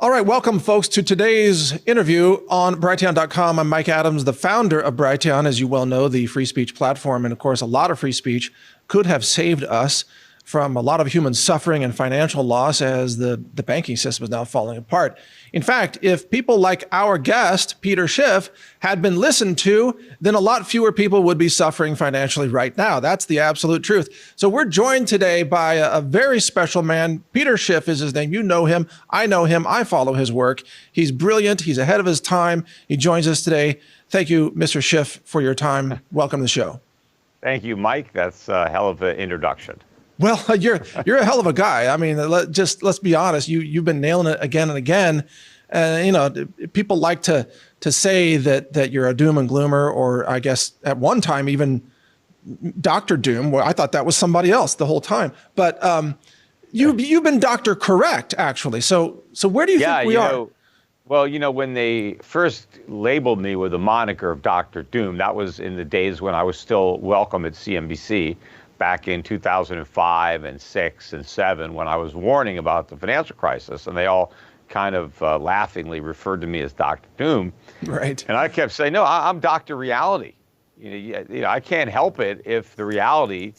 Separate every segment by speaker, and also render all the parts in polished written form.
Speaker 1: All right, welcome folks to today's interview on Brighteon.com. I'm Mike Adams, the founder of Brighteon, as you well know, the free speech platform. And of course, a lot of free speech could have saved us from a lot of human suffering and financial loss as the banking system is now falling apart. In fact, if people like our guest, Peter Schiff, had been listened to, then a lot fewer people would be suffering financially right now. That's the absolute truth. So we're joined today by a very special man. Peter Schiff is his name. You know him. I know him. I follow his work. He's brilliant. He's ahead of his time. He joins us today. Thank you, Mr. Schiff, for your time. Welcome to the show.
Speaker 2: Thank you, Mike. That's a hell of an introduction.
Speaker 1: Well, you're a hell of a guy. I mean, let's be honest. You've been nailing it again and again. You know, people like to say that you're a doom and gloomer, or I guess at one time even Dr. Doom. Well, I thought that was somebody else the whole time. But you've been Dr. Correct, actually. So where do you think we are?
Speaker 2: Well, you know, when they first labeled me with the moniker of Dr. Doom, that was in the days when I was still welcome at CNBC. Back in 2005 and 6 and 7, when I was warning about the financial crisis, and they all kind of laughingly referred to me as Dr. Doom.
Speaker 1: Right.
Speaker 2: And I kept saying, no, I'm Dr. Reality. You know, I can't help it if the reality,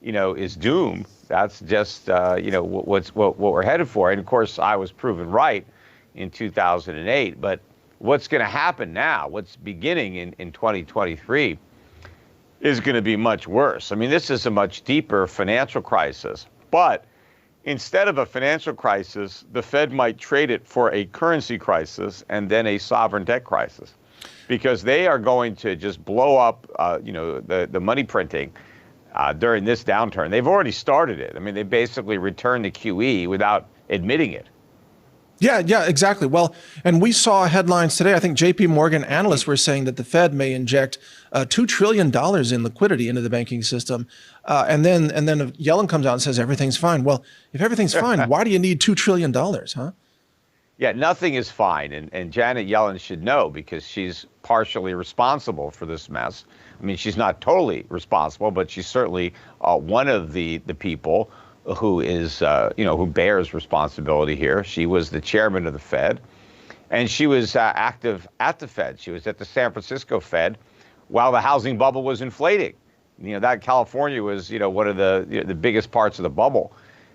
Speaker 2: you know, is doom. That's just, you know, what we're headed for. And of course, I was proven right in 2008. But what's going to happen now, what's beginning in 2023, is going to be much worse. I mean, this is a much deeper financial crisis. But instead of a financial crisis, the Fed might trade it for a currency crisis and then a sovereign debt crisis, because they are going to just blow up, you know, the money printing during this downturn. They've already started it. I mean, they basically returned to QE without admitting it.
Speaker 1: Yeah, exactly. Well, and we saw headlines today. I think JP Morgan analysts were saying that the Fed may inject $2 trillion in liquidity into the banking system. And then Yellen comes out and says everything's fine. Well, if everything's fine, why do you need $2 trillion, huh?
Speaker 2: Yeah, nothing is fine. And Janet Yellen should know, because she's partially responsible for this mess. I mean, she's not totally responsible, but she's certainly one of the people who is, you know, who bears responsibility here. She was the chairman of the Fed, and she was active at the Fed. She was at the San Francisco Fed while the housing bubble was inflating. You know, that California was, you know, one of the biggest parts of the bubble.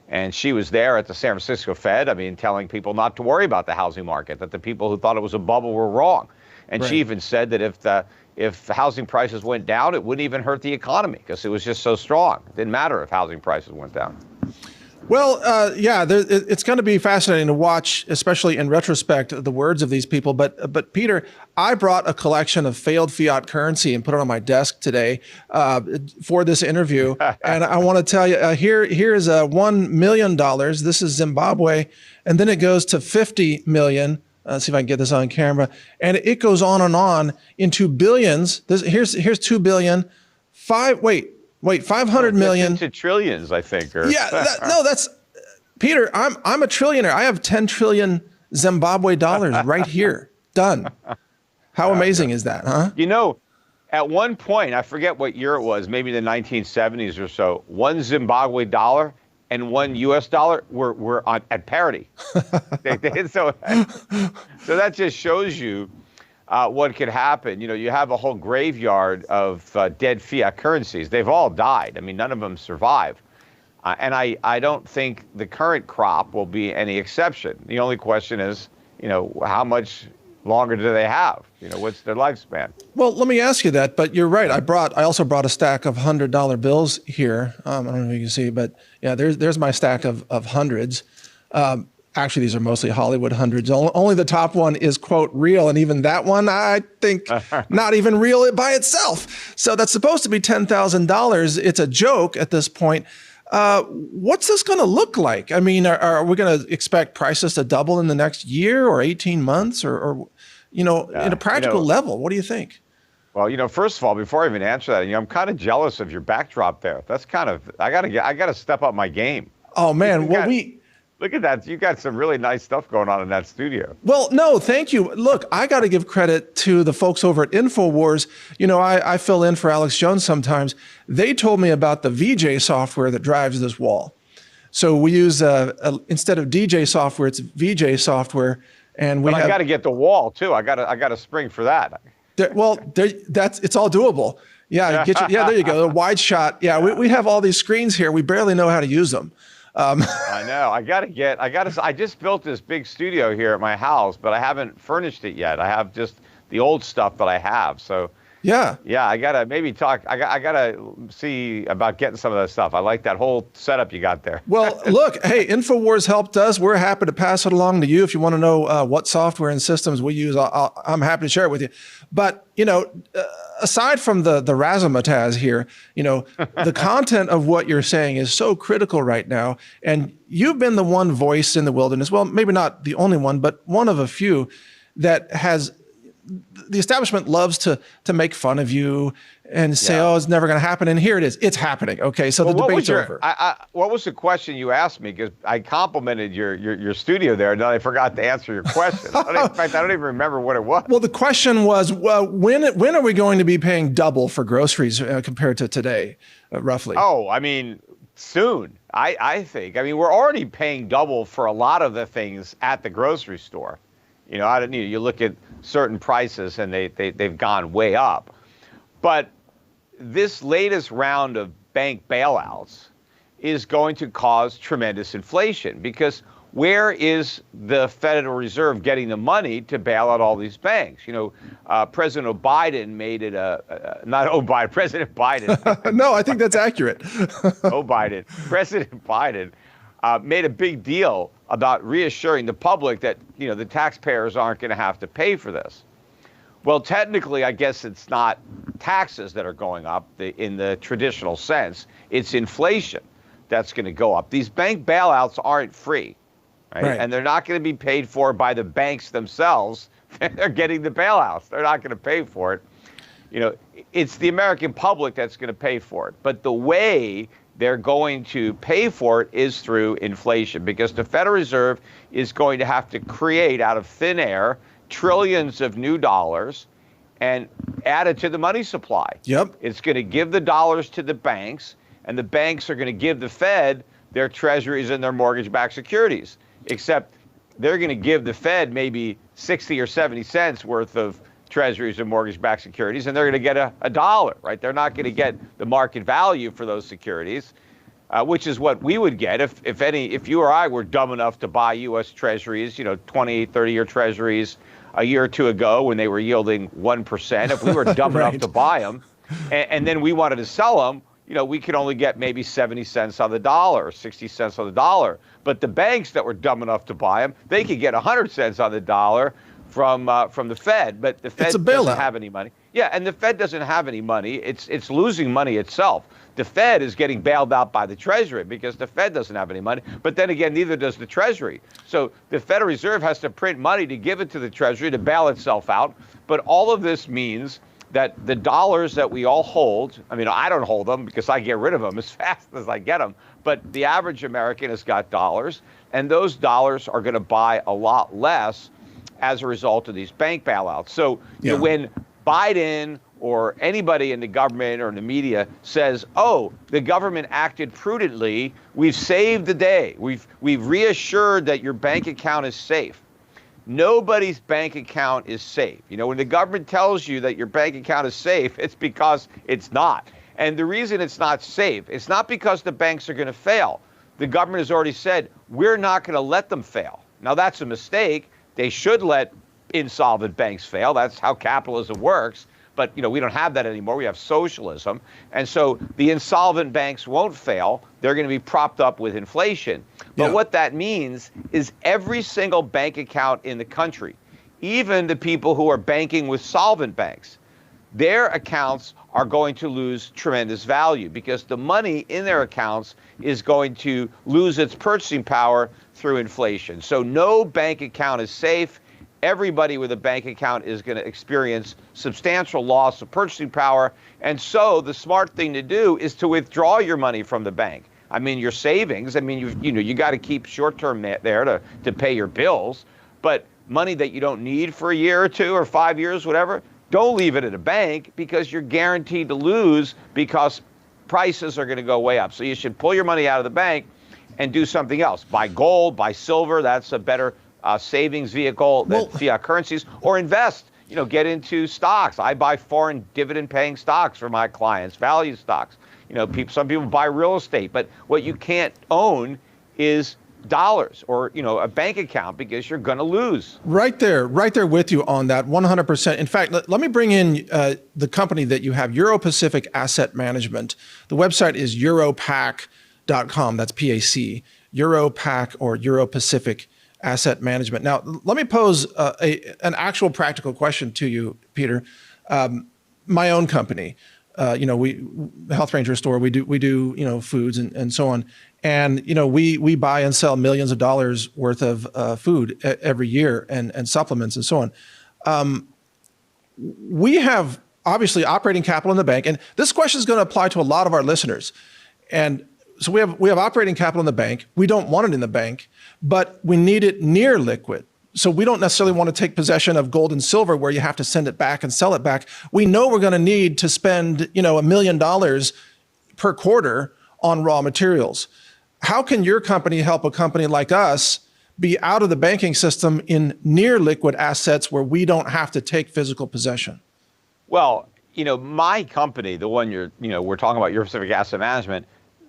Speaker 2: And she was there at the San Francisco Fed, I mean, telling people not to worry about the housing market, that the people who thought it was a bubble were wrong. And
Speaker 1: Right.
Speaker 2: She even said that if the housing prices went down, it wouldn't even hurt the economy, because it was just so strong. It didn't matter if housing prices went down.
Speaker 1: Well, yeah, it's going to be fascinating to watch, especially in retrospect, the words of these people. But Peter, I brought a collection of failed fiat currency and put it on my desk today for this interview. And I want to tell you, here is $1 million. This is Zimbabwe. And then it goes to 50 million. Let's see if I can get this on camera. And it goes on into billions. Here's 2 billion. 500 million.
Speaker 2: To trillions, I think.
Speaker 1: Yeah, that's Peter. I'm a trillionaire. I have 10 trillion Zimbabwe dollars right here. Done. How amazing is that, huh?
Speaker 2: You know, at one point, I forget what year it was, maybe the 1970s or so, one Zimbabwe dollar and one US dollar were at parity. So that just shows you what could happen. You know, you have a whole graveyard of dead fiat currencies. They've all died. I mean, none of them survive. And I don't think the current crop will be any exception. The only question is, you know, how much longer do they have? You know, what's their lifespan? Well,
Speaker 1: let me ask you that, but you're right. I also brought a stack of $100 bills here. I don't know if you can see, but yeah, there's my stack of hundreds. Actually, these are mostly Hollywood hundreds. Only the top one is, quote, real. And even that one, I think, not even real by itself. So that's supposed to be $10,000. It's a joke at this point. What's this going to look like? I mean, are we going to expect prices to double in the next year or 18 months or you know, in a practical level? What do you think?
Speaker 2: Well, you know, first of all, before I even answer that, you know, I'm kind of jealous of your backdrop there. That's kind of, I gotta step up my game.
Speaker 1: Oh man,
Speaker 2: Look at that. You got some really nice stuff going on in that studio.
Speaker 1: Well, no, thank you. Look, I got to give credit to the folks over at Infowars. You know, I fill in for Alex Jones sometimes. They told me about the VJ software that drives this wall. So we use instead of DJ software, it's VJ software, and we.
Speaker 2: But I got to get the wall too. I got a spring for that.
Speaker 1: It's all doable. Yeah, there you go. A wide shot. Yeah, we have all these screens here. We barely know how to use them.
Speaker 2: I know. I just built this big studio here at my house, but I haven't furnished it yet. I have just the old stuff that I have. So yeah, I gotta maybe talk. I gotta see about getting some of that stuff. I like that whole setup you got there.
Speaker 1: Well, look, hey, Infowars helped us. We're happy to pass it along to you. If you want to know what software and systems we use, I'm happy to share it with you. But aside from the razzmatazz here, the content of what you're saying is so critical right now. And you've been the one voice in the wilderness. Well, maybe not the only one, but one of a few that has. The establishment loves to make fun of you and say, "Oh, it's never going to happen," and here it is. It's happening. Okay, so the debate's over.
Speaker 2: What was the question you asked me? Because I complimented your studio there, and then I forgot to answer your question. In fact, I don't even remember what it was.
Speaker 1: Well, the question was, when are we going to be paying double for groceries compared to today, roughly?
Speaker 2: Oh, I mean, soon. I think. I mean, we're already paying double for a lot of the things at the grocery store. You look at certain prices and they've gone way up. But this latest round of bank bailouts is going to cause tremendous inflation, because where is the Federal Reserve getting the money to bail out all these banks? President Biden made it President Biden.
Speaker 1: No, I think that's accurate.
Speaker 2: President Biden made a big deal about reassuring the public that, the taxpayers aren't going to have to pay for this. Well, technically, I guess it's not taxes that are going up in the traditional sense. It's inflation that's going to go up. These bank bailouts aren't free, right? And they're not going to be paid for by the banks themselves. They're getting the bailouts. They're not going to pay for it. It's the American public that's going to pay for it. But the way they're going to pay for it is through inflation, because the Federal Reserve is going to have to create out of thin air trillions of new dollars and add it to the money supply.
Speaker 1: Yep.
Speaker 2: It's going to give the dollars to the banks, and the banks are going to give the Fed their treasuries and their mortgage-backed securities, except they're going to give the Fed maybe 60 or 70 cents worth of treasuries and mortgage-backed securities, and they're going to get a dollar, right? They're not going to get the market value for those securities, which is what we would get if you or I were dumb enough to buy U.S. treasuries, 20, 30-year treasuries a year or two ago when they were yielding 1%. If we were dumb enough to buy them, and then we wanted to sell them, we could only get maybe 70 cents on the dollar or 60 cents on the dollar. But the banks that were dumb enough to buy them, they could get 100 cents on the dollar from the Fed, but the Fed doesn't have any money. Yeah, and the Fed doesn't have any money. It's losing money itself. The Fed is getting bailed out by the Treasury because the Fed doesn't have any money. But then again, neither does the Treasury. So the Federal Reserve has to print money to give it to the Treasury to bail itself out. But all of this means that the dollars that we all hold, I mean, I don't hold them because I get rid of them as fast as I get them. But the average American has got dollars, and those dollars are going to buy a lot less as a result of these bank bailouts. So when Biden or anybody in the government or in the media says, "Oh, the government acted prudently, we've saved the day, we've reassured that your bank account is safe," nobody's bank account is safe. When the government tells you that your bank account is safe, it's because it's not. And the reason it's not safe, it's not because the banks are going to fail. The government has already said, we're not going to let them fail. Now, that's a mistake. They should let insolvent banks fail. That's how capitalism works. But, we don't have that anymore. We have socialism. And so the insolvent banks won't fail. They're going to be propped up with inflation. But what that means is every single bank account in the country, even the people who are banking with solvent banks, their accounts are going to lose tremendous value because the money in their accounts is going to lose its purchasing power through inflation. So no bank account is safe. Everybody with a bank account is going to experience substantial loss of purchasing power. And so the smart thing to do is to withdraw your money from the bank. I mean, your savings, you got to keep short-term there to pay your bills. But money that you don't need for a year or 2 or 5 years, whatever, don't leave it at a bank because you're guaranteed to lose because prices are going to go way up. So you should pull your money out of the bank and do something else. Buy gold, buy silver. That's a better savings vehicle than fiat currencies. Or invest. Get into stocks. I buy foreign dividend-paying stocks for my clients, value stocks. Some people buy real estate, but what you can't own is dollars or a bank account, because you're going to lose. Right there
Speaker 1: with you on that 100%. In fact, let me bring in the company that you have, Euro-Pacific Asset Management. The website is EuroPac.com. That's PAC, EuroPac or Euro-Pacific Asset Management. Now, let me pose an actual practical question to you, Peter. My own company, we Health Ranger store, we do foods and so on. And, we buy and sell millions of dollars worth of food every year and supplements and so on. We have obviously operating capital in the bank. And this question is going to apply to a lot of our listeners. And so we have operating capital in the bank. We don't want it in the bank, but we need it near liquid. So we don't necessarily want to take possession of gold and silver where you have to send it back and sell it back. We know we're going to need to spend, $1 million per quarter on raw materials. How can your company help a company like us be out of the banking system in near liquid assets where we don't have to take physical possession?
Speaker 2: Well, my company, the one we're talking about, Euro-Pacific Asset Management,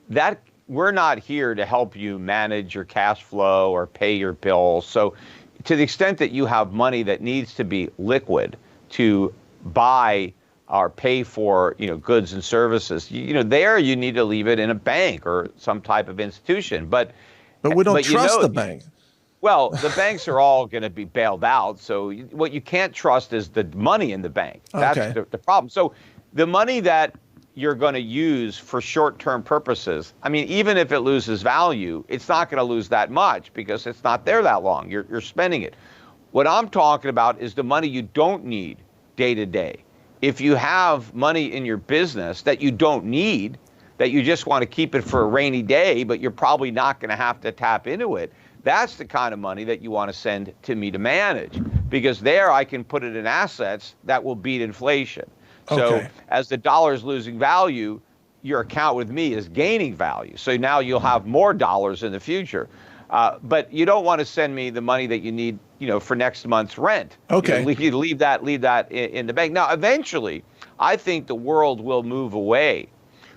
Speaker 2: that we're not here to help you manage your cash flow or pay your bills. So to the extent that you have money that needs to be liquid to buy or pay for, goods and services, there you need to leave it in a bank or some type of institution. But
Speaker 1: we don't trust the bank.
Speaker 2: Well, the banks are all going to be bailed out. So what you can't trust is the money in the bank. That's the problem. So the money that you're going to use for short-term purposes, even if it loses value, it's not going to lose that much because it's not there that long. You're spending it. What I'm talking about is the money you don't need day to day. If you have money in your business that you don't need, that you just want to keep it for a rainy day, but you're probably not going to have to tap into it, that's the kind of money that you want to send to me to manage, because there I can put it in assets that will beat inflation. So as the dollar is losing value, your account with me is gaining value. So now you'll have more dollars in the future. But you don't want to send me the money that you need, for next month's rent. You leave that in the bank. Now, eventually, I think the world will move away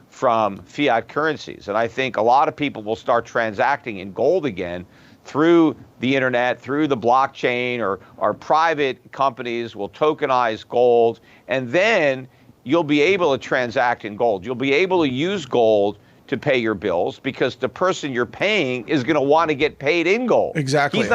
Speaker 2: from fiat currencies. And I think a lot of people will start transacting in gold again through the internet, through the blockchain, or private companies will tokenize gold. And then you'll be able to transact in gold. You'll be able to use gold to pay your bills because the person you're paying is going to want to get paid in gold.
Speaker 1: Exactly.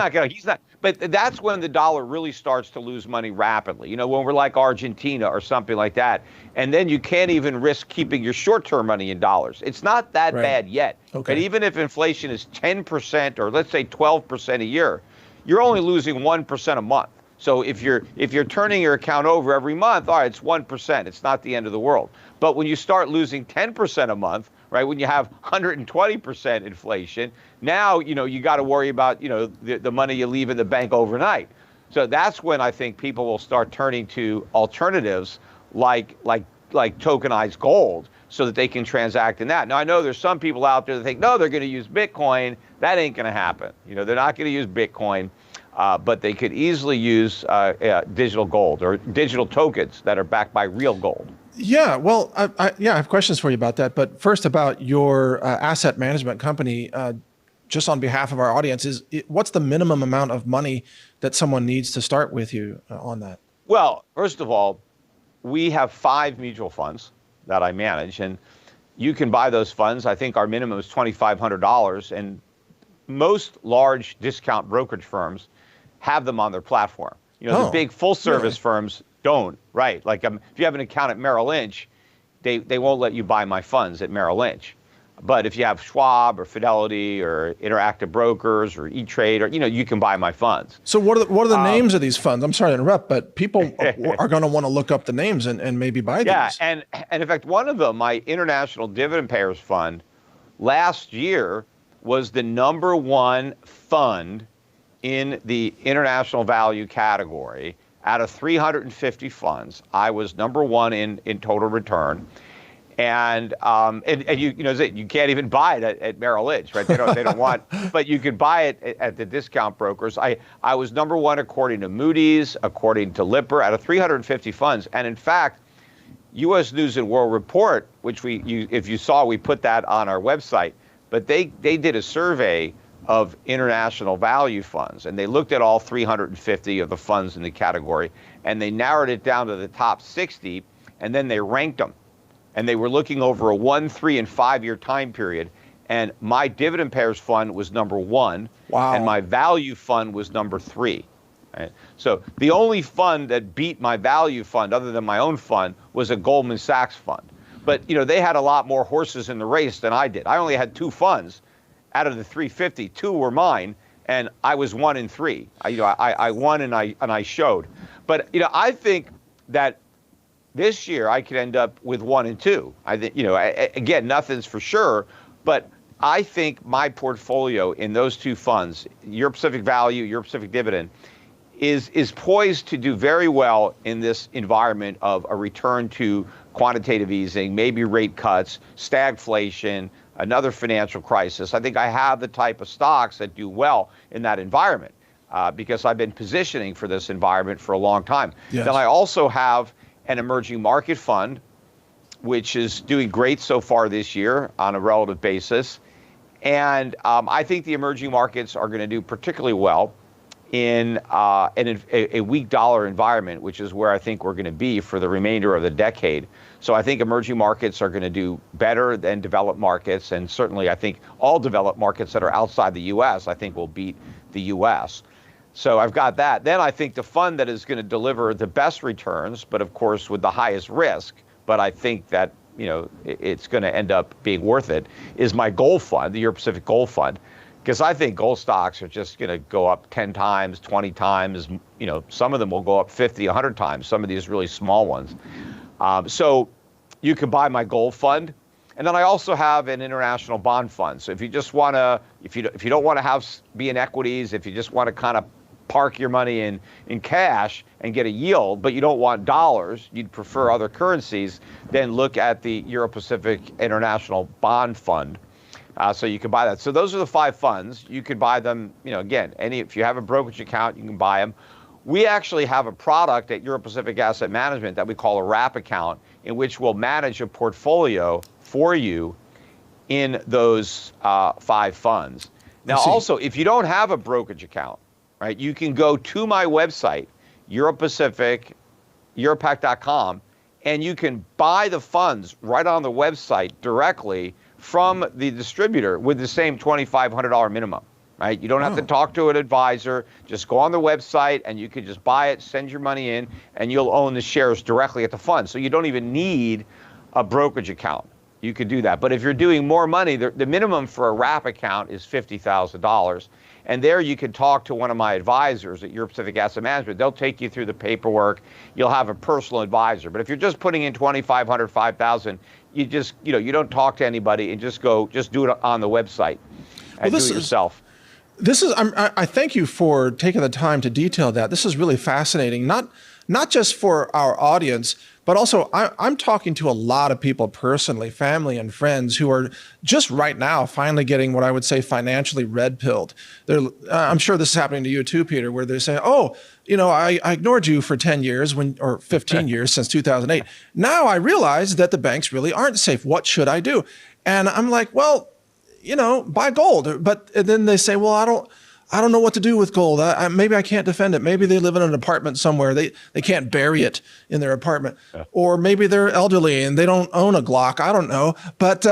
Speaker 2: But that's when the dollar really starts to lose money rapidly. When we're like Argentina or something like that. And then you can't even risk keeping your short-term money in dollars. It's not that bad yet. But even if inflation is 10% or let's say 12% a year, you're only losing 1% a month. So if you're turning your account over every month, all right, it's 1%. It's not the end of the world. But when you start losing 10% a month, right, when you have 120% inflation, now, you got to worry about, the money you leave in the bank overnight. So that's when I think people will start turning to alternatives like tokenized gold so that they can transact in that. Now, I know there's some people out there that think, no, they're going to use Bitcoin. That ain't going to happen. They're not going to use Bitcoin. But they could easily use digital gold or digital tokens that are backed by real gold.
Speaker 1: Yeah, well, I have questions for you about that. But first, about your asset management company, just on behalf of our audience, what's the minimum amount of money that someone needs to start with you on that?
Speaker 2: Well, first of all, we have 5 mutual funds that I manage, and you can buy those funds. I think our minimum is $2,500, and most large discount brokerage firms have them on their platform. The big full-service firms don't, right? Like if you have an account at Merrill Lynch, they won't let you buy my funds at Merrill Lynch. But if you have Schwab or Fidelity or Interactive Brokers or E-Trade, or you can buy my funds.
Speaker 1: So what are the names of these funds? I'm sorry to interrupt, but people are going to want to look up the names and maybe buy these.
Speaker 2: Yeah, and in fact, one of them, my International Dividend Payers Fund, last year was the #1 fund in the international value category. Out of 350 funds, I was #1 in total return. And you can't even buy it at Merrill Lynch, right? They don't want, but you can buy it at the discount brokers. I was number one according to Moody's, according to Lipper, out of 350 funds. And in fact, U.S. News and World Report, which if you saw, we put that on our website, but they did a survey of international value funds, and they looked at all 350 of the funds in the category, and they narrowed it down to the top 60, and then they ranked them. And they were looking over a 1, 3, and 5 year time period. And my dividend payers fund was number 1.
Speaker 1: Wow. And
Speaker 2: my value fund was number 3. Right? So the only fund that beat my value fund, other than my own fund, was a Goldman Sachs fund. But they had a lot more horses in the race than I did. I only had 2 funds out of the 350. 2 were mine, and I was 1 in 3. I won and I showed. But I think that this year, I could end up with 1 and 2. I think, again, nothing's for sure, but I think my portfolio in those 2 funds, Euro Pacific Value, Euro Pacific Dividend, is poised to do very well in this environment of a return to quantitative easing, maybe rate cuts, stagflation, another financial crisis. I think I have the type of stocks that do well in that environment because I've been positioning for this environment for a long time.
Speaker 1: Yes.
Speaker 2: Then I also have an emerging market fund, which is doing great so far this year on a relative basis. And I think the emerging markets are going to do particularly well in a weak dollar environment, which is where I think we're going to be for the remainder of the decade. So I think emerging markets are going to do better than developed markets. And certainly I think all developed markets that are outside the U.S., I think will beat the U.S. So I've got that. Then I think the fund that is going to deliver the best returns, but of course with the highest risk, but I think that it's going to end up being worth it, is my gold fund, the Euro Pacific Gold Fund, because I think gold stocks are just going to go up 10 times, 20 times. Some of them will go up 50, 100 times. Some of these really small ones. So you can buy my gold fund. And then I also have an international bond fund. So if you just want to, if you don't want to be in equities, if you just want to kind of park your money in cash and get a yield, but you don't want dollars, you'd prefer other currencies, then look at the Euro-Pacific International Bond Fund. So you can buy that. So those are the 5 funds. You could buy them, again, if you have a brokerage account, you can buy them. We actually have a product at Euro-Pacific Asset Management that we call a wrap account, in which we'll manage a portfolio for you in those 5 funds. Now, also, if you don't have a brokerage account, right, you can go to my website, EuroPacific, EuroPac.com, and you can buy the funds right on the website directly from the distributor with the same $2,500 minimum, right? You don't have to talk to an advisor. Just go on the website and you can just buy it, send your money in, and you'll own the shares directly at the fund. So you don't even need a brokerage account. You could do that. But if you're doing more money, the minimum for a wrap account is $50,000. And there you can talk to one of my advisors at Euro Pacific Asset Management. They'll take you through the paperwork. You'll have a personal advisor. But if you're just putting in $2,500, $5,000, you just, you don't talk to anybody and just do it on the website and do it yourself.
Speaker 1: I thank you for taking the time to detail that. This is really fascinating, not just for our audience, but also I'm talking to a lot of people personally, family and friends, who are just right now finally getting what I would say financially red-pilled. I'm sure this is happening to you too, Peter, where they're saying, oh, I ignored you for 10 years or 15 years since 2008. Now I realize that the banks really aren't safe. What should I do? And I'm like, well, buy gold. But then they say, well, I don't know what to do with gold. Maybe I can't defend it. Maybe they live in an apartment somewhere. They can't bury it in their apartment. Or maybe they're elderly and they don't own a Glock. I don't know. But,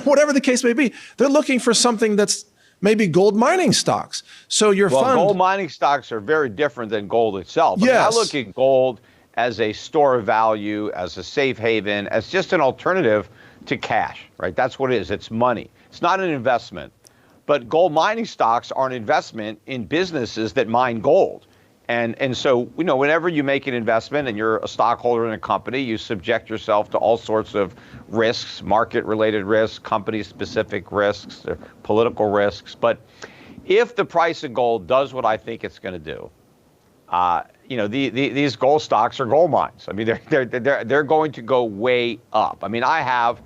Speaker 1: whatever the case may be, they're looking for something that's maybe gold mining stocks. So your fund...
Speaker 2: gold mining stocks are very different than gold itself.
Speaker 1: Yes.
Speaker 2: I look at gold as a store of value, as a safe haven, as just an alternative to cash, right? That's what it is. It's money. It's not an investment. But gold mining stocks are an investment in businesses that mine gold. And so, whenever you make an investment and you're a stockholder in a company, you subject yourself to all sorts of risks, market-related risks, company-specific risks, political risks. But if the price of gold does what I think it's going to do, these gold stocks are gold mines. I mean, they're going to go way up. I mean, I have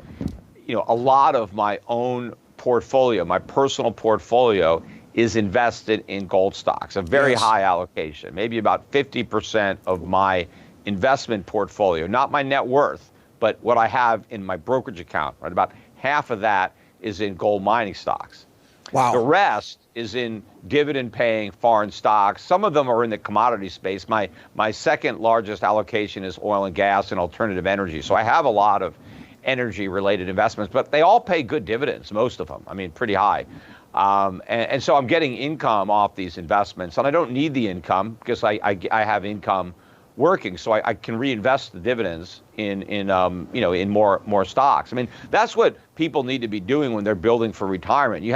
Speaker 2: a lot of my own portfolio, my personal portfolio, is invested in gold stocks, a very high allocation, maybe about 50% of my investment portfolio, not my net worth, but what I have in my brokerage account, right? About half of that is in gold mining stocks.
Speaker 1: Wow.
Speaker 2: The rest is in dividend-paying foreign stocks. Some of them are in the commodity space. My second largest allocation is oil and gas and alternative energy. So I have a lot of energy-related investments, but they all pay good dividends, most of them. I mean, pretty high. And so I'm getting income off these investments, and I don't need the income because I have income working, so I can reinvest the dividends in more stocks. I mean, that's what people need to be doing when they're building for retirement.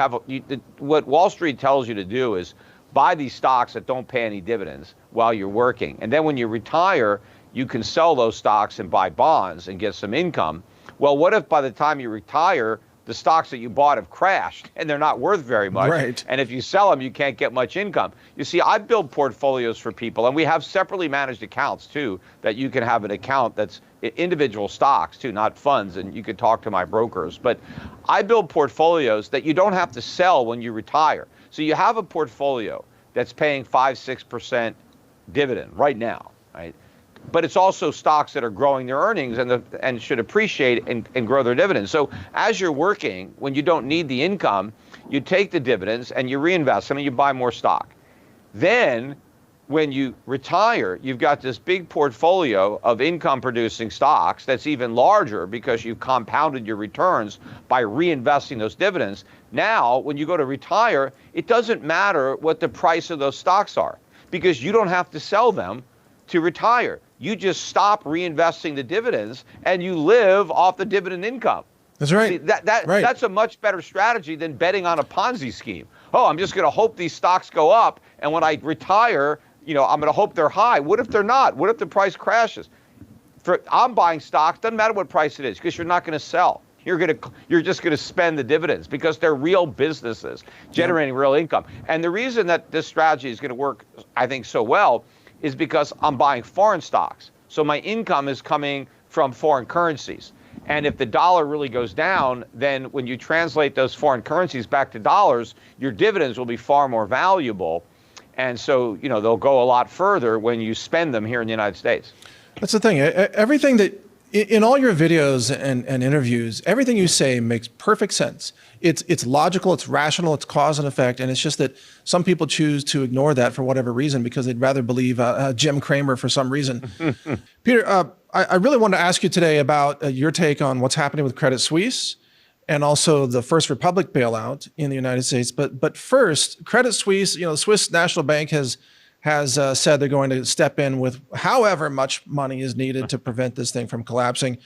Speaker 2: What Wall Street tells you to do is buy these stocks that don't pay any dividends while you're working, and then when you retire, you can sell those stocks and buy bonds and get some income. Well, what if by the time you retire, the stocks that you bought have crashed and they're not worth very much?
Speaker 1: Right.
Speaker 2: And if you sell them, you can't get much income. You see, I build portfolios for people, and we have separately managed accounts too, that you can have an account that's individual stocks too, not funds, and you could talk to my brokers. But I build portfolios that you don't have to sell when you retire. So you have a portfolio that's paying 5-6% dividend right now, right? But it's also stocks that are growing their earnings and should appreciate and grow their dividends. So as you're working, when you don't need the income, you take the dividends and you reinvest them and you buy more stock. Then when you retire, you've got this big portfolio of income-producing stocks that's even larger because you've compounded your returns by reinvesting those dividends. Now, when you go to retire, it doesn't matter what the price of those stocks are because you don't have to sell them to retire. You just stop reinvesting the dividends and you live off the dividend income.
Speaker 1: That's right.
Speaker 2: See, that's a much better strategy than betting on a Ponzi scheme. Oh, I'm just going to hope these stocks go up, and when I retire, I'm going to hope they're high. What if they're not? What if the price crashes? I'm buying stocks, doesn't matter what price it is, because you're not going to sell. You're just going to spend the dividends because they're real businesses generating real income. And the reason that this strategy is going to work, I think, so well is because I'm buying foreign stocks. So my income is coming from foreign currencies. And if the dollar really goes down, then when you translate those foreign currencies back to dollars, your dividends will be far more valuable. And so, they'll go a lot further when you spend them here in the United States.
Speaker 1: That's the thing. Everything that in all your videos and interviews, everything you say makes perfect sense. It's logical, it's rational, it's cause and effect, and it's just that some people choose to ignore that for whatever reason because they'd rather believe Jim Cramer for some reason. Peter, I really want to ask you today about your take on what's happening with Credit Suisse and also the First Republic bailout in the United States. But first, Credit Suisse, the Swiss National Bank has said they're going to step in with however much money is needed to prevent this thing from collapsing.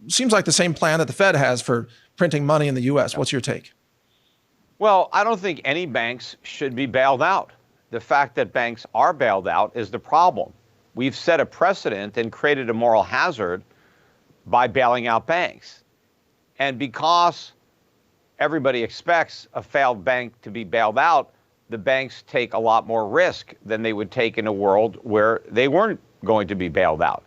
Speaker 1: Seems like the same plan that the Fed has for printing money in the U.S. What's your take?
Speaker 2: Well, I don't think any banks should be bailed out. The fact that banks are bailed out is the problem. We've set a precedent and created a moral hazard by bailing out banks. And because everybody expects a failed bank to be bailed out, the banks take a lot more risk than they would take in a world where they weren't going to be bailed out.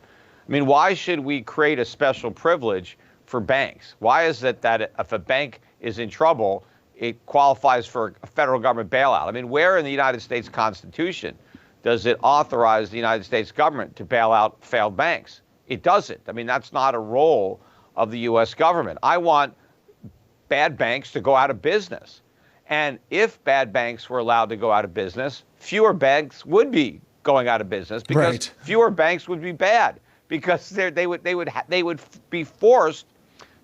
Speaker 2: I mean, why should we create a special privilege for banks? Why is it that if a bank is in trouble, it qualifies for a federal government bailout? I mean, where in the United States Constitution does it authorize the United States government to bail out failed banks? It doesn't. I mean, that's not a role of the U.S. government. I want bad banks to go out of business. And if bad banks were allowed to go out of business, fewer banks would be going out of business because fewer banks would be bad because they would be forced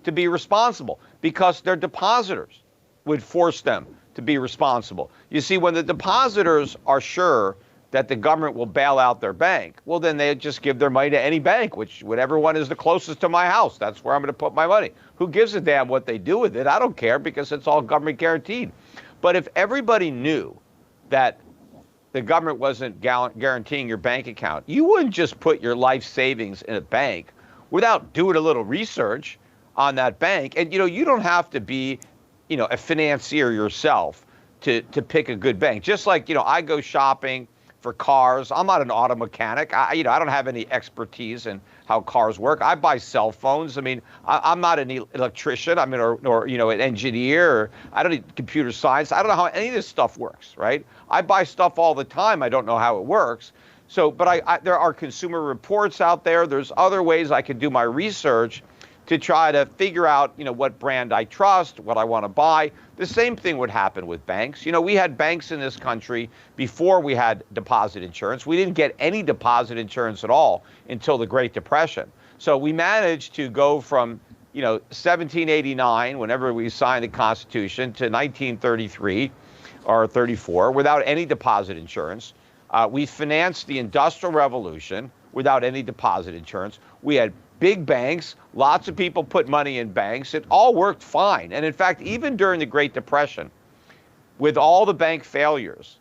Speaker 2: to be responsible because their depositors would force them to be responsible. You see, when the depositors are sure that the government will bail out their bank, well, then they just give their money to any bank, whichever one is the closest to my house. That's where I'm going to put my money. Who gives a damn what they do with it? I don't care because it's all government guaranteed. But if everybody knew that the government wasn't guaranteeing your bank account, you wouldn't just put your life savings in a bank without doing a little research on that bank. And, you don't have to be, a financier yourself to pick a good bank. Just like, I go shopping for cars. I'm not an auto mechanic. I don't have any expertise in how cars work. I buy cell phones. I mean, I'm not an electrician. I mean, or an engineer. Or I don't need computer science. I don't know how any of this stuff works, right? I buy stuff all the time. I don't know how it works. So, but there are consumer reports out there. There's other ways I can do my research to try to figure out, what brand I trust, what I want to buy. The same thing would happen with banks. We had banks in this country before we had deposit insurance. We didn't get any deposit insurance at all until the Great Depression. So we managed to go from, 1789, whenever we signed the Constitution, to 1933 or 34 without any deposit insurance. We financed the Industrial Revolution without any deposit insurance. We had big banks, lots of people put money in banks. It all worked fine. And in fact, even during the Great Depression, with all the bank failures,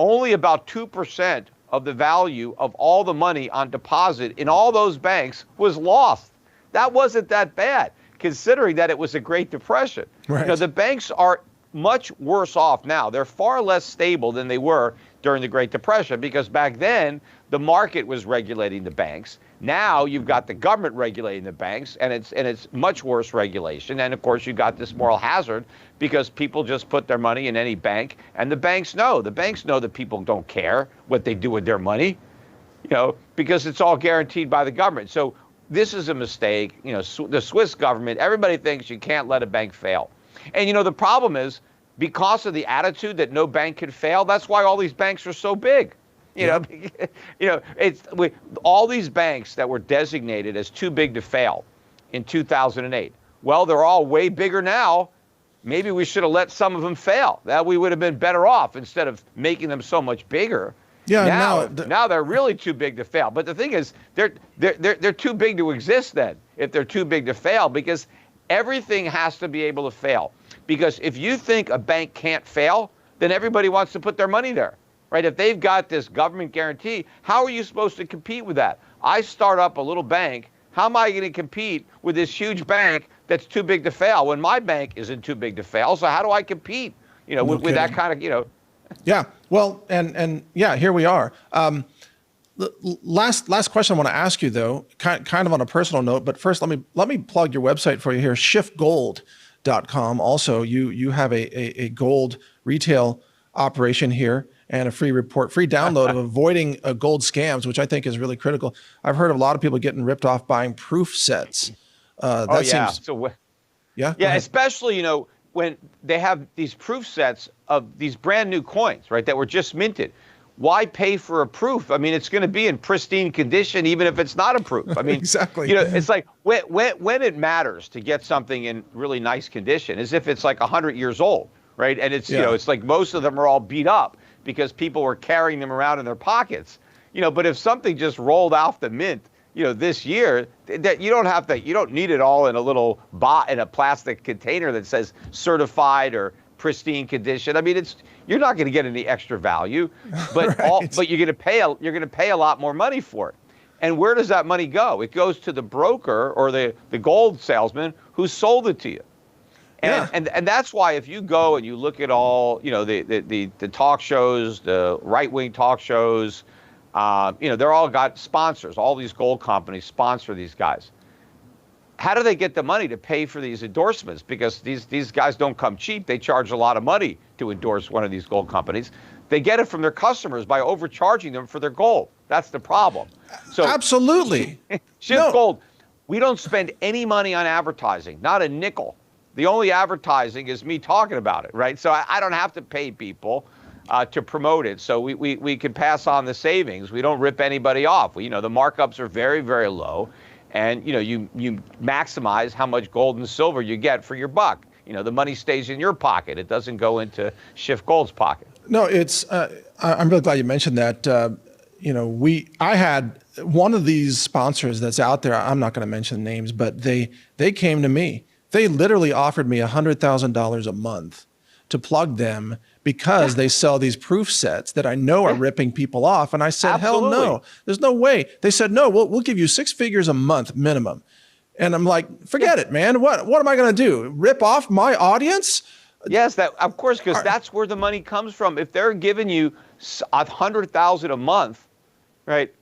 Speaker 2: only about 2% of the value of all the money on deposit in all those banks was lost. That wasn't that bad, considering that it was a Great Depression.
Speaker 1: Right.
Speaker 2: The banks are much worse off now. They're far less stable than they were during the Great Depression, because back then the market was regulating the banks. Now you've got the government regulating the banks, and it's much worse regulation. And of course, you've got this moral hazard because people just put their money in any bank, and the banks know that people don't care what they do with their money, because it's all guaranteed by the government. So this is a mistake. The Swiss government, everybody thinks you can't let a bank fail. And the problem is, because of the attitude that no bank can fail, that's why all these banks are so big. All these banks that were designated as too big to fail in 2008. Well, they're all way bigger now. Maybe we should have let some of them fail. That we would have been better off instead of making them so much bigger.
Speaker 1: Yeah.
Speaker 2: Now they're really too big to fail. But the thing is, they're too big to exist then, if they're too big to fail, because everything has to be able to fail. Because if you think a bank can't fail, then everybody wants to put their money there, right? If they've got this government guarantee, how are you supposed to compete with that? I start up a little bank. How am I going to compete with this huge bank that's too big to fail when my bank isn't too big to fail? So how do I compete, with that kind of,
Speaker 1: Yeah. Well, and yeah, here we are. The last question I want to ask you, though, kind of on a personal note, but first let me plug your website for you here, SCHIFF Also, you have a gold retail operation here and a free download of avoiding gold scams, which I think is really critical. I've heard of a lot of people getting ripped off buying proof sets.
Speaker 2: Yeah, especially, when they have these proof sets of these brand new coins, right, that were just minted. Why pay for a proof? I mean, it's going to be in pristine condition, even if it's not a proof. I mean,
Speaker 1: exactly.
Speaker 2: It's like when it matters to get something in really nice condition, as if it's like 100 years old, right? And it's, it's like most of them are all beat up because people were carrying them around in their pockets. But if something just rolled off the mint, this year, that you don't need it all in a little in a plastic container that says certified or pristine condition. I mean, you're not going to get any extra value, but
Speaker 1: right.
Speaker 2: But you're going to pay a lot more money for it. And where does that money go? It goes to the broker or the gold salesman who sold it to you. And that's why if you go and you look at all, the talk shows, the right-wing talk shows, they're all got sponsors. All these gold companies sponsor these guys. How do they get the money to pay for these endorsements? Because these guys don't come cheap. They charge a lot of money to endorse one of these gold companies. They get it from their customers by overcharging them for their gold. That's the problem. So
Speaker 1: absolutely.
Speaker 2: SCHIFF Gold, we don't spend any money on advertising, not a nickel. The only advertising is me talking about it, right? So I don't have to pay people to promote it. So we can pass on the savings. We don't rip anybody off. The markups are very, very low. And, you maximize how much gold and silver you get for your buck. The money stays in your pocket. It doesn't go into SCHIFF Gold's pocket.
Speaker 1: No, I'm really glad you mentioned that. I had one of these sponsors that's out there. I'm not going to mention names, but they came to me. They literally offered me $100,000 a month to plug them because they sell these proof sets that I know are ripping people off. And I said,
Speaker 2: Absolutely.
Speaker 1: Hell no, there's no way. They said, no, we'll give you 6 figures a month minimum. And I'm like, forget it, man. What am I going to do? Rip off my audience?
Speaker 2: Yes, that of course, because that's where the money comes from. If they're giving you 100,000 a month, right?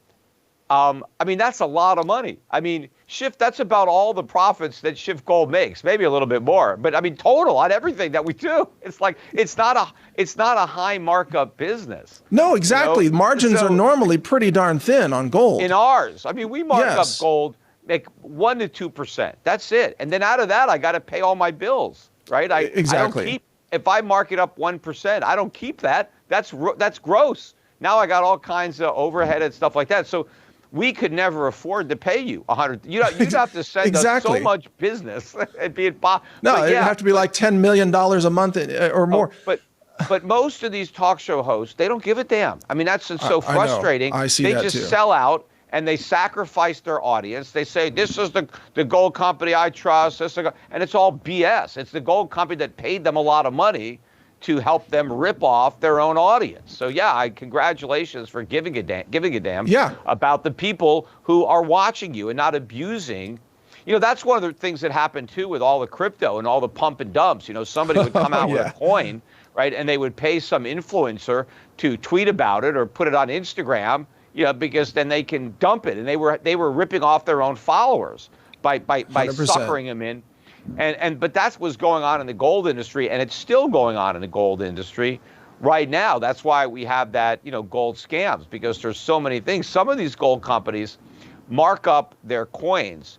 Speaker 2: I mean, that's a lot of money. I mean, Schiff, that's about all the profits that Schiff Gold makes, maybe a little bit more. But I mean, total on everything that we do, it's like it's not a high markup business.
Speaker 1: No, exactly. Margins are normally pretty darn thin on gold.
Speaker 2: In ours, I mean, we mark up gold, make 1% to 2%. That's it. And then out of that, I got to pay all my bills, right?
Speaker 1: Exactly.
Speaker 2: I don't keep, if I mark it up 1%, I don't keep that. That's gross. Now I got all kinds of overhead and stuff like that. So we could never afford to pay you 100. You'd have to send us so much business. It'd be impossible.
Speaker 1: No, it'd have to be like $10 million a month or more.
Speaker 2: But most of these talk show hosts, they don't give a damn. I mean, that's so frustrating.
Speaker 1: I see
Speaker 2: they
Speaker 1: that
Speaker 2: just
Speaker 1: too.
Speaker 2: sell out and they sacrifice their audience. They say, this is the gold company I trust. And it's all BS. It's the gold company that paid them a lot of money to help them rip off their own audience. So yeah, congratulations for giving a damn about the people who are watching you and not abusing. You know, that's one of the things that happened too with all the crypto and all the pump and dumps. You know, somebody would come out with a coin, right? And they would pay some influencer to tweet about it or put it on Instagram, you know, because then they can dump it. And they were ripping off their own followers by suckering them in. But that's what's going on in the gold industry, and it's still going on in the gold industry right now. That's why we have that, you know, gold scams, because there's so many things. Some of these gold companies mark up their coins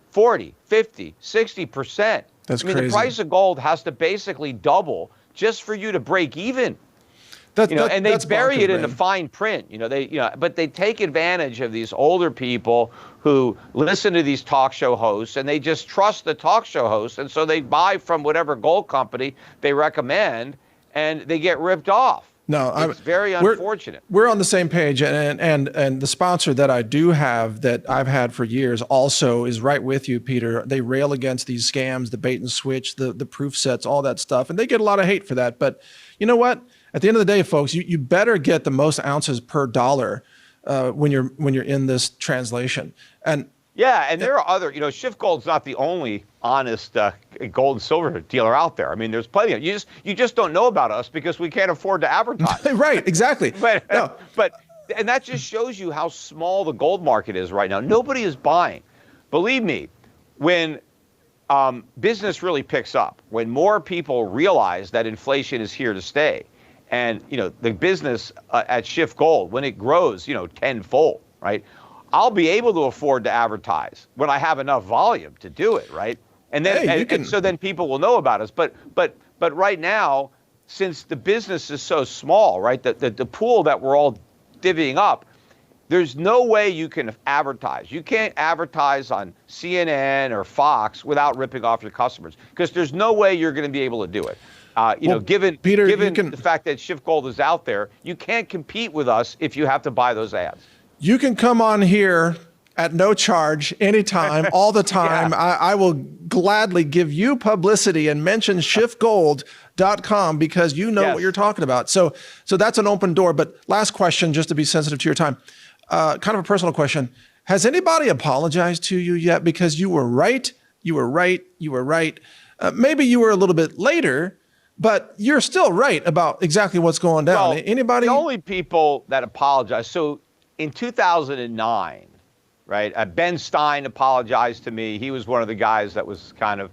Speaker 2: 40, 50, 60%.
Speaker 1: That's
Speaker 2: crazy.
Speaker 1: The
Speaker 2: price of gold has to basically double just for you to break even. And they bury it in the fine print, but they take advantage of these older people who listen to these talk show hosts, and they just trust the talk show hosts, and so they buy from whatever gold company they recommend, and they get ripped off.
Speaker 1: No,
Speaker 2: it's very unfortunate.
Speaker 1: We're on the same page, and the sponsor that I do have that I've had for years also is right with you, Peter. They rail against these scams, the bait and switch, the proof sets, all that stuff, and they get a lot of hate for that. But you know what? At the end of the day, folks, you better get the most ounces per dollar when you're in this translation. And
Speaker 2: there are other, Schiff Gold's not the only honest gold and silver dealer out there. I mean, there's plenty of you just don't know about us because we can't afford to advertise.
Speaker 1: Right, exactly.
Speaker 2: And that just shows you how small the gold market is right now. Nobody is buying. Believe me, when business really picks up, when more people realize that inflation is here to stay, and the business at Schiff Gold, when it grows, tenfold, right? I'll be able to afford to advertise when I have enough volume to do it, right? And then so then people will know about us. But right now, since the business is so small, right, the pool that we're all divvying up, there's no way you can advertise. You can't advertise on CNN or Fox without ripping off your customers, because there's no way you're going to be able to do it. Given the fact that Schiff Gold is out there, you can't compete with us if you have to buy those ads.
Speaker 1: You can come on here at no charge, anytime, all the time. I will gladly give you publicity and mention schiffgold.com because you know what you're talking about. So that's an open door. But last question, just to be sensitive to your time, kind of a personal question. Has anybody apologized to you yet? Because you were right. You were right. You were right. Maybe you were a little bit later, but you're still right about exactly what's going down.
Speaker 2: Well,
Speaker 1: anybody?
Speaker 2: The only people that apologize. So in 2009, right, Ben Stein apologized to me. He was one of the guys that was kind of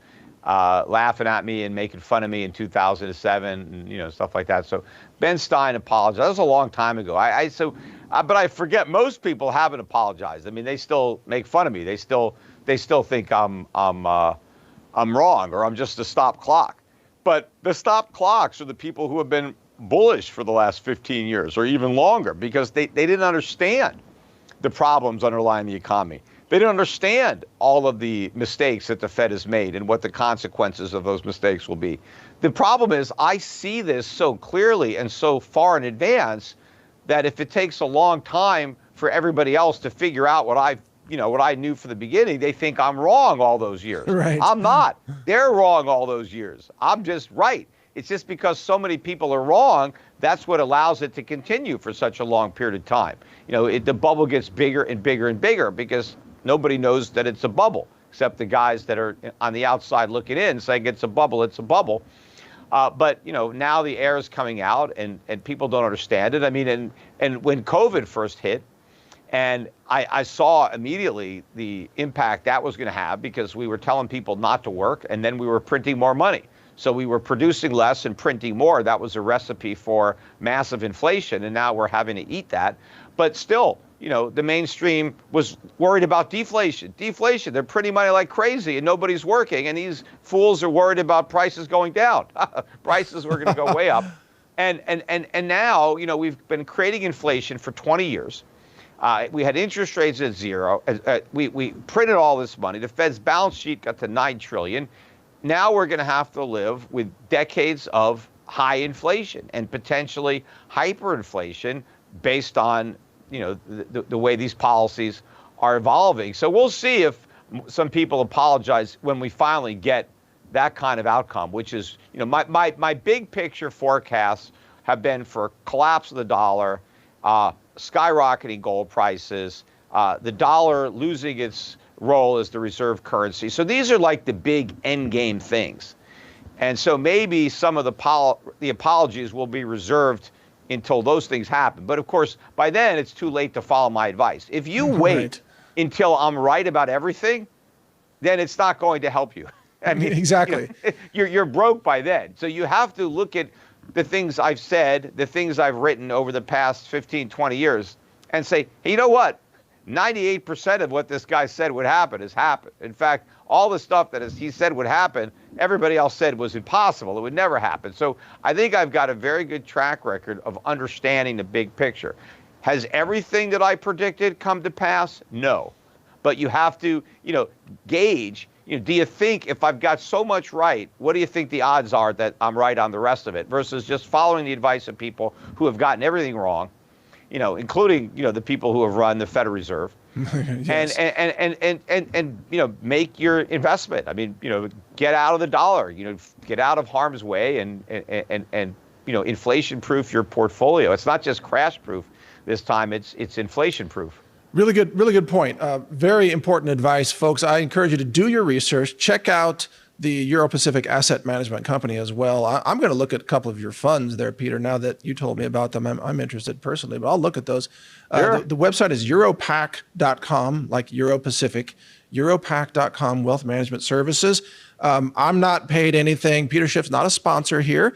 Speaker 2: laughing at me and making fun of me in 2007 and, stuff like that. So Ben Stein apologized. That was a long time ago. But I forget, most people haven't apologized. I mean, they still make fun of me. They still think I'm wrong or I'm just a stop clock. But the stop clocks are the people who have been bullish for the last 15 years or even longer, because they didn't understand the problems underlying the economy. They didn't understand all of the mistakes that the Fed has made and what the consequences of those mistakes will be. The problem is I see this so clearly and so far in advance that if it takes a long time for everybody else to figure out what I knew from the beginning, they think I'm wrong all those years.
Speaker 1: Right.
Speaker 2: I'm not. They're wrong all those years. I'm just right. It's just because so many people are wrong, that's what allows it to continue for such a long period of time. The bubble gets bigger and bigger and bigger because nobody knows that it's a bubble, except the guys that are on the outside looking in saying it's a bubble, it's a bubble. But now the air is coming out, and people don't understand it. I mean, and when COVID first hit, and I saw immediately the impact that was going to have, because we were telling people not to work, and then we were printing more money. So we were producing less and printing more. That was a recipe for massive inflation, and now we're having to eat that. But still, the mainstream was worried about deflation. Deflation, they're printing money like crazy, and nobody's working, and these fools are worried about prices going down. Prices were going to go way up. And now, we've been creating inflation for 20 years. We had interest rates at zero. We printed all this money. The Fed's balance sheet got to $9 trillion. Now we're going to have to live with decades of high inflation and potentially hyperinflation based on, the way these policies are evolving. So we'll see if some people apologize when we finally get that kind of outcome, which is, my big picture forecasts have been for collapse of the dollar, skyrocketing gold prices, the dollar losing its role as the reserve currency. So these are like the big end game things. And so maybe some of the apologies will be reserved until those things happen. But of course, by then it's too late to follow my advice. If you wait until I'm right about everything, then it's not going to help you. I mean,
Speaker 1: exactly.
Speaker 2: You're broke by then. So you have to look at the things I've said, the things I've written over the past 15, 20 years, and say, hey, you know what? 98% of what this guy said would happen has happened. In fact, all the stuff that he said would happen, everybody else said was impossible. It would never happen. So I think I've got a very good track record of understanding the big picture. Has everything that I predicted come to pass? No. But you have to, gauge, do you think if I've got so much right, what do you think the odds are that I'm right on the rest of it versus just following the advice of people who have gotten everything wrong? Including, the people who have run the Federal Reserve, yes. and make your investment. I mean, get out of the dollar, get out of harm's way and inflation proof your portfolio. It's not just crash proof this time, it's inflation proof.
Speaker 1: Really good point. Very important advice, folks. I encourage you to do your research. Check out the Euro-Pacific Asset Management Company as well. I'm going to look at a couple of your funds there, Peter. Now that you told me about them, I'm interested personally, but I'll look at those.
Speaker 2: Sure.
Speaker 1: The website is EuroPac.com, like Euro-Pacific, EuroPac.com, Wealth Management Services. I'm not paid anything. Peter Schiff's not a sponsor here.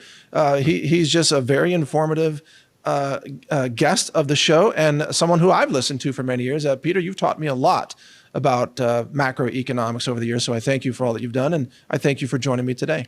Speaker 1: He's just a very informative guest of the show and someone who I've listened to for many years. Peter, you've taught me a lot about macroeconomics over the years. So I thank you for all that you've done. And I thank you for joining me today.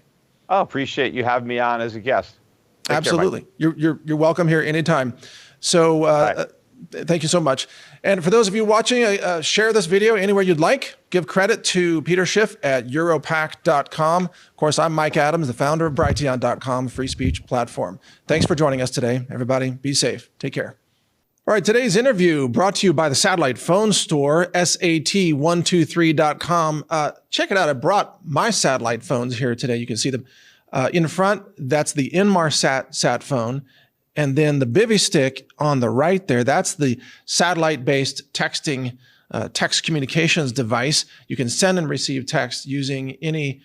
Speaker 2: Oh, appreciate you having me on as a guest. Take
Speaker 1: Absolutely.
Speaker 2: care,
Speaker 1: you're welcome here anytime. So thank you so much. And for those of you watching, share this video anywhere you'd like. Give credit to Peter Schiff at EuroPac.com. Of course, I'm Mike Adams, the founder of Brighteon.com, free speech platform. Thanks for joining us today, everybody. Be safe. Take care. All right, today's interview brought to you by the satellite phone store, SAT123.com. Check it out. I brought my satellite phones here today. You can see them in front. That's the Inmarsat sat phone. And then the Bivy stick on the right there, that's the satellite-based texting, text communications device. You can send and receive text using any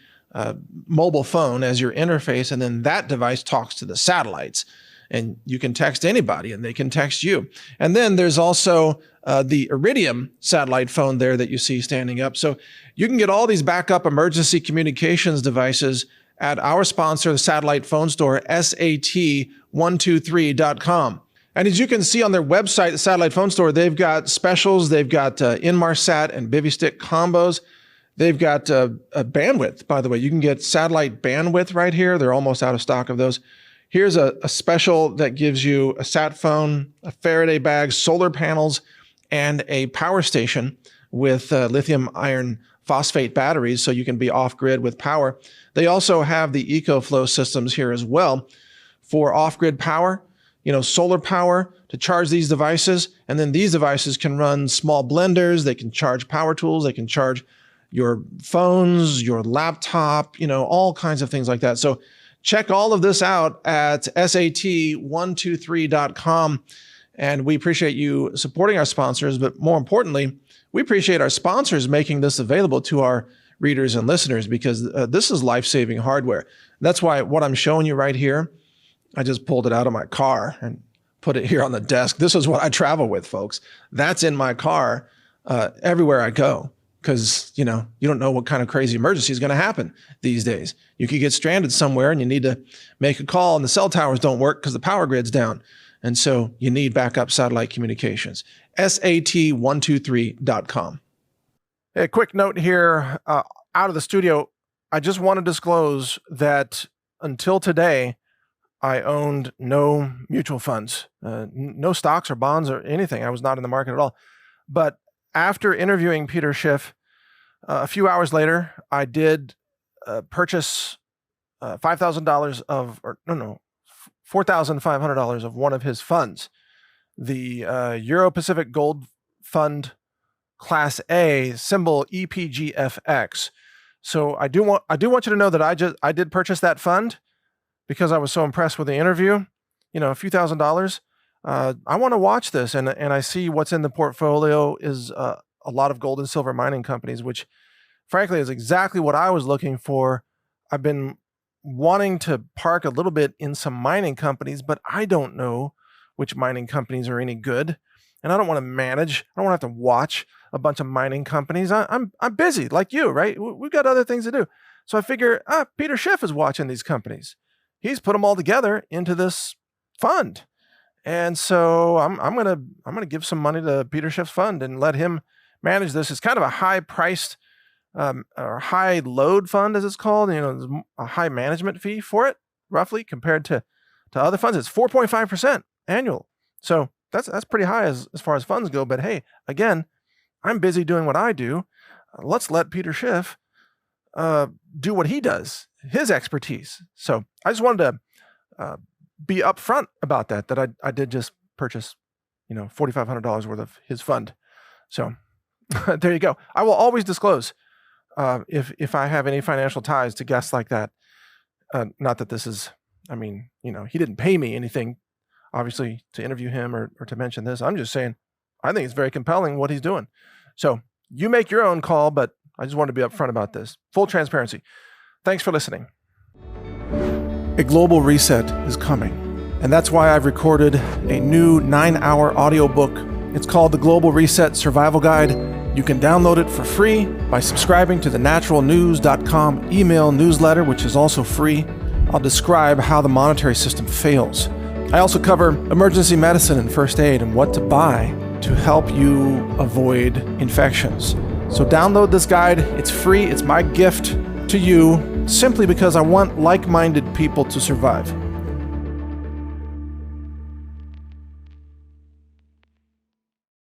Speaker 1: mobile phone as your interface, and then that device talks to the satellites. And you can text anybody and they can text you. And then there's also the Iridium satellite phone there that you see standing up. So you can get all these backup emergency communications devices at our sponsor, the satellite phone store, SAT123.com. And as you can see on their website, the satellite phone store, they've got specials. They've got Inmarsat and Bivy stick combos. They've got a bandwidth, by the way. You can get satellite bandwidth right here. They're almost out of stock of those. Here's a special that gives you a sat phone, a Faraday bag, solar panels, and a power station with lithium iron phosphate batteries so you can be off-grid with power. They also have the EcoFlow systems here as well for off-grid power, solar power to charge these devices. And then these devices can run small blenders. They can charge power tools. They can charge your phones, your laptop, all kinds of things like that. So check all of this out at SAT123.com. And we appreciate you supporting our sponsors, but more importantly, we appreciate our sponsors making this available to our readers and listeners, because this is life-saving hardware. That's why what I'm showing you right here, I just pulled it out of my car and put it here on the desk. This is what I travel with, folks. That's in my car everywhere I go, because you don't know what kind of crazy emergency is going to happen these days. You could get stranded somewhere and you need to make a call and the cell towers don't work because the power grid's down. And so you need backup satellite communications. SAT123.com. A quick note here out of the studio. I just want to disclose that until today, I owned no mutual funds, no stocks or bonds or anything. I was not in the market at all. But after interviewing Peter Schiff, a few hours later, I did purchase $5,000 of, or no, $4,500 of one of his funds, the Euro-Pacific Gold Fund Class A, symbol EPGFX. So I do want you to know that I did purchase that fund because I was so impressed with the interview. A few $1,000s. I want to watch this, and I see what's in the portfolio is a lot of gold and silver mining companies, which frankly is exactly what I was looking for. I've been wanting to park a little bit in some mining companies, but I don't know which mining companies are any good, and I don't want to manage. I don't want to have to watch a bunch of mining companies. I'm busy like you, right? We've got other things to do. So I figure, Peter Schiff is watching these companies. He's put them all together into this fund. And so I'm gonna give some money to Peter Schiff's fund and let him manage this. It's kind of a high-priced or high-load fund, as it's called. There's a high management fee for it, roughly compared to other funds. It's 4.5% annual. So that's pretty high as far as funds go. But hey, again, I'm busy doing what I do. Let's let Peter Schiff do what he does, his expertise. So I just wanted to be upfront about that I did just purchase, $4,500 worth of his fund. So there you go. I will always disclose if I have any financial ties to guests like that. Not that this is, he didn't pay me anything, obviously, to interview him or to mention this. I'm just saying, I think it's very compelling what he's doing. So you make your own call, but I just wanted to be upfront about this. Full transparency. Thanks for listening. A global reset is coming, and that's why I've recorded a new 9-hour audiobook. It's called The Global Reset Survival Guide. You can download it for free by subscribing to the NaturalNews.com email newsletter, which is also free. I'll describe how the monetary system fails. I also cover emergency medicine and first aid and what to buy to help you avoid infections. So download this guide. It's free. It's my gift to you, simply because I want like-minded people to survive.